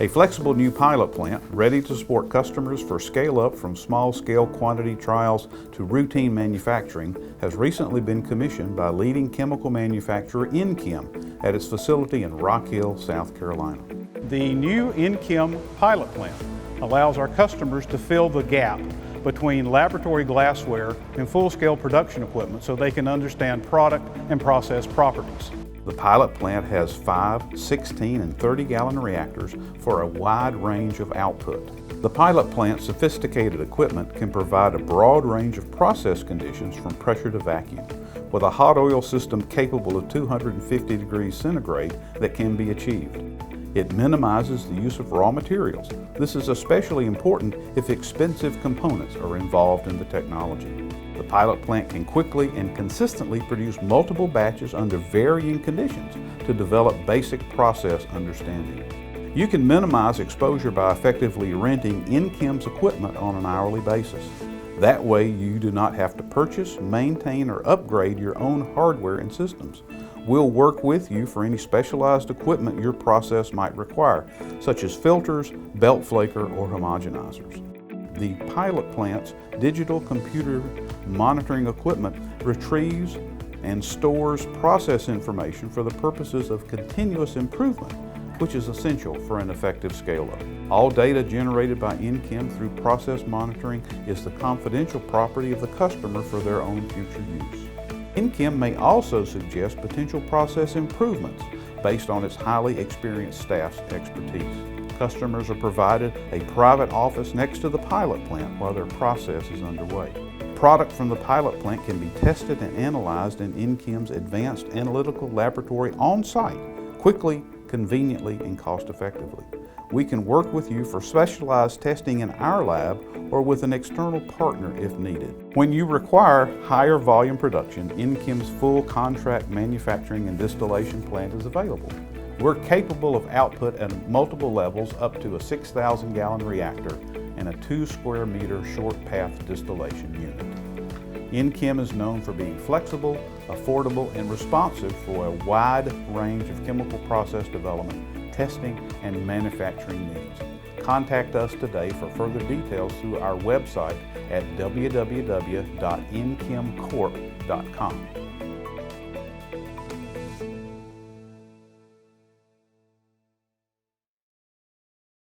A flexible new pilot plant ready to support customers for scale-up from small-scale quantity trials to routine manufacturing has recently been commissioned by leading chemical manufacturer InChem at its facility in Rock Hill, South Carolina. The new InChem pilot plant allows our customers to fill the gap between laboratory glassware and full-scale production equipment so they can understand product and process properties. The pilot plant has 5, 16, and 30-gallon reactors for a wide range of output. The pilot plant's sophisticated equipment can provide a broad range of process conditions from pressure to vacuum, with a hot oil system capable of 250 degrees centigrade that can be achieved. It minimizes the use of raw materials. This is especially important if expensive components are involved in the technology. The pilot plant can quickly and consistently produce multiple batches under varying conditions to develop basic process understanding. You can minimize exposure by effectively renting InChem's equipment on an hourly basis. That way you do not have to purchase, maintain, or upgrade your own hardware and systems. We'll work with you for any specialized equipment your process might require, such as filters, belt flaker, or homogenizers. The pilot plant's digital computer monitoring equipment retrieves and stores process information for the purposes of continuous improvement, which is essential for an effective scale-up. All data generated by InChem through process monitoring is the confidential property of the customer for their own future use. InChem may also suggest potential process improvements based on its highly experienced staff's expertise. Customers are provided a private office next to the pilot plant while their process is underway. Product from the pilot plant can be tested and analyzed in InChem's advanced analytical laboratory on-site, quickly, conveniently, and cost-effectively. We can work with you for specialized testing in our lab or with an external partner if needed. When you require higher volume production, InChem's full contract manufacturing and distillation plant is available. We're capable of output at multiple levels up to a 6,000-gallon reactor and a 2 square meter short path distillation unit. InChem is known for being flexible, affordable, and responsive for a wide range of chemical process development, testing, and manufacturing needs. Contact us today for further details through our website at www.inchemcorp.com.